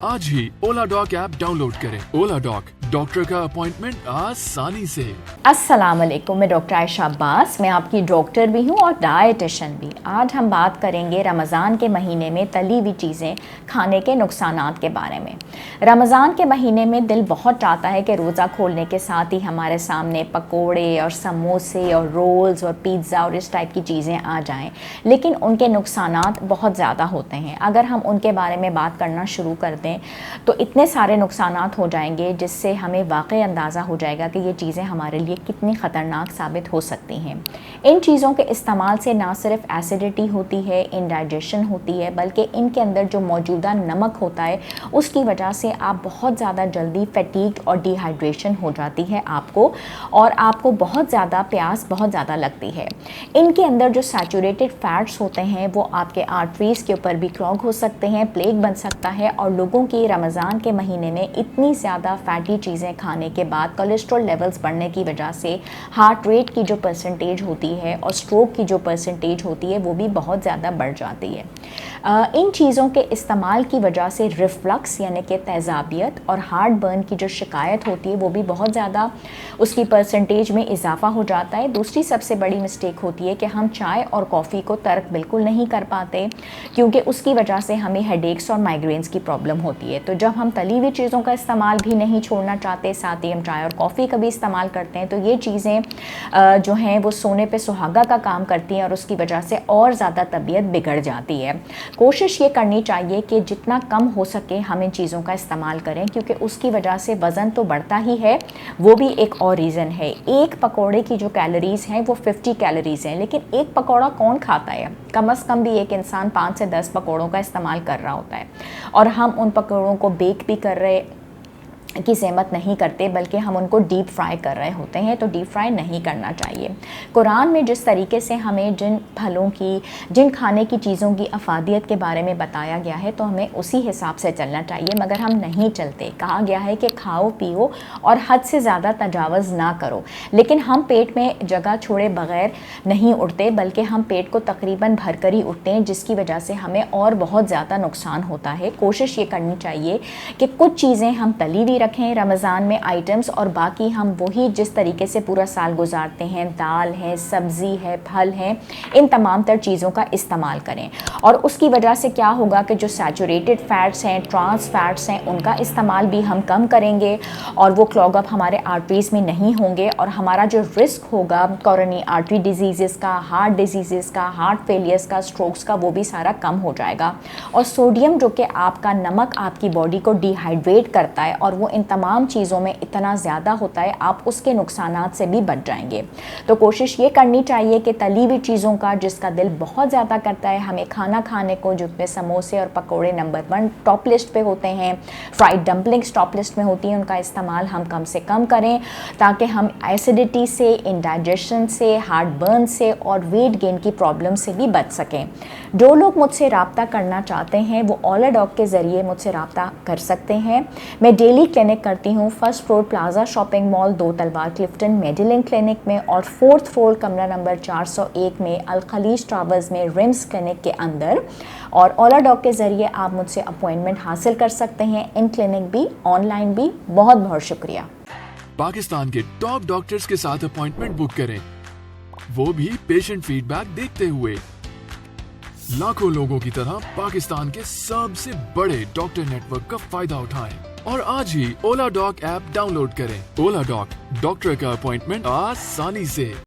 आज ही ओला dock app download करें। ओला dock, doctor का अपॉइंटमेंट आसानी से। अस्सलाम वालेकुम, मैं डॉक्टर आयशा अब्बास। मैं आपकी डॉक्टर भी हूँ और डाइटिशियन भी। आज हम बात करेंगे रमज़ान के महीने में तली हुई चीज़ें खाने के नुकसानात के बारे में। रमज़ान के महीने में दिल बहुत चाहता है कि रोज़ा खोलने के साथ ही हमारे सामने पकोड़े और समोसे और रोल्स और पिज़्ज़ा और इस टाइप की चीज़ें आ जाएँ, लेकिन उनके नुकसानात बहुत ज़्यादा होते हैं। अगर हम उनके बारे में बात करना शुरू कर दें तो इतने सारे नुकसानात हो जाएंगे जिससे हमें वाकई अंदाज़ा हो जाएगा कि ये चीज़ें हमारे लिए कितनी ख़तरनाक साबित हो सकती हैं। इन चीज़ों के इस्तेमाल से ना सिर्फ एसिडिटी होती है, इंडाइजेशन होती है, बल्कि इनके अंदर जो मौजूदा नमक होता है उसकी वजह से आप बहुत ज़्यादा जल्दी फैटीग्ड और डिहाइड्रेशन हो जाती है आपको, और आपको बहुत ज़्यादा प्यास बहुत ज़्यादा लगती है। इनके अंदर जो सैचुरेटेड फैट्स होते हैं वो आपके आर्टरीज़ के ऊपर भी क्लॉग हो सकते हैं, प्लेग बन सकता है, और लोगों की रमज़ान के महीने में इतनी ज़्यादा फैटी चीज़ें खाने के बाद कोलेस्ट्रॉल लेवल्स बढ़ने की वजह से हार्ट रेट की जो परसेंटेज होती है और स्ट्रोक की जो परसेंटेज होती है वो भी बहुत ज़्यादा बढ़ जाती है। इन चीज़ों के इस्तेमाल की वजह से रिफ्लक्स यानी कि तेज़ाबियत और हार्ट बर्न की जो शिकायत होती है वो भी बहुत ज़्यादा उसकी परसेंटेज में इजाफा हो जाता है। दूसरी सबसे बड़ी मिस्टेक होती है कि हम चाय और कॉफ़ी को तर्क बिल्कुल नहीं कर पाते, क्योंकि उसकी वजह से हमें हेडेक्स और माइग्रेन्स की प्रॉब्लम होती है। तो जब हम तली हुई चीज़ों का इस्तेमाल भी नहीं छोड़ना चाहते, साथ ही हम चाय और कॉफ़ी का भी इस्तेमाल करते हैं, तो ये चीज़ें जो हैं वो सोने पे सुहागा का काम करती हैं और उसकी वजह से और ज़्यादा तबीयत बिगड़ जाती है। कोशिश ये करनी चाहिए कि जितना कम हो सके हम इन चीज़ों का इस्तेमाल करें, क्योंकि उसकी वजह से वज़न तो बढ़ता ही है, वो भी एक और रीज़न है। एक पकौड़े की जो कैलोरीज़ हैं वो 50 कैलोरीज़ हैं, लेकिन एक पकौड़ा कौन खाता है? कम से कम भी एक इंसान 5 से 10 पकौड़ों का इस्तेमाल कर रहा होता है, और हम उन पकौड़ों को बेक भी कर रहे की सहमत नहीं करते, बल्कि हम उनको डीप फ्राई कर रहे होते हैं। तो डीप फ्राई नहीं करना चाहिए। कुरान में जिस तरीके से हमें जिन फलों की, जिन खाने की चीज़ों की अफादियत के बारे में बताया गया है, तो हमें उसी हिसाब से चलना चाहिए, मगर हम नहीं चलते। कहा गया है कि खाओ पियो और हद से ज़्यादा तजावज़ ना करो, लेकिन हम पेट में जगह छोड़े बग़ैर नहीं उठते, बल्कि हम पेट को तकरीबन भर कर ही उठते हैं, जिसकी वजह से हमें और बहुत ज़्यादा नुकसान होता है। कोशिश ये करनी चाहिए कि कुछ चीज़ें हम तली हुई रखें रमज़ान में आइटम्स, और बाकी हम वही जिस तरीके से पूरा साल गुजारते हैं, दाल है, सब्ज़ी है, फल हैं, इन तमाम तर चीज़ों का इस्तेमाल करें। और उसकी वजह से क्या होगा कि जो सैचुरेटेड फ़ैट्स हैं, ट्रांस फैट्स हैं, उनका इस्तेमाल भी हम कम करेंगे, और वो क्लॉग अप हमारे आर्टरीज़ में नहीं होंगे, और हमारा जो रिस्क होगा कोरोनरी आर्टरी डिजीज़ का, हार्ट डिजीज़ का, हार्ट फेलियर्स का, स्ट्रोक्स का, वो भी सारा कम हो जाएगा। और सोडियम जो कि आपका नमक आपकी बॉडी को डिहाइड्रेट करता है, और वो इन तमाम चीज़ों में इतना ज़्यादा होता है, आप उसके नुकसानात से भी बच जाएंगे। तो कोशिश ये करनी चाहिए कि तली हुई चीज़ों का, जिसका दिल बहुत ज़्यादा करता है हमें खाना खाने को, जिसमें समोसे और पकोड़े नंबर 1 टॉप लिस्ट पे होते हैं, फ्राइड डम्पलिंग्स टॉप लिस्ट में होती हैं, उनका इस्तेमाल हम कम से कम करें, ताकि हम एसिडिटी से, इंडाइजेशन से, हार्ट बर्न से और वेट गेन की प्रॉब्लम से भी बच सकें। जो लोग मुझसे रब्ता करना चाहते हैं वो ओला डॉक के ज़रिए मुझसे रब्ता कर सकते हैं। मैं डेली क्लिनिक करती हूँ 1st floor plaza shopping mall, 2 तलवार क्लिफ्टन मेडिलिंग क्लिनिक में, और 4th फ्लोर कमरा नंबर 401 में अल खलीज टावर्स में रिम्स क्लिनिक के अंदर। और ओला डॉक के ज़रिए आप मुझसे अपॉइंटमेंट हासिल कर सकते हैं, इन क्लिनिक भी, ऑनलाइन भी। बहुत बहुत शुक्रिया। पाकिस्तान के टॉप डॉक्टर्स के साथ अपॉइंटमेंट बुक करें, वो भी पेशेंट फीडबैक देखते हुए। लाखों लोगों की तरह पाकिस्तान के सबसे बड़े डॉक्टर नेटवर्क का फायदा उठाएं और आज ही ओला डॉक ऐप डाउनलोड करें। ओला डॉक, डॉक्टर का अपॉइंटमेंट आसानी से।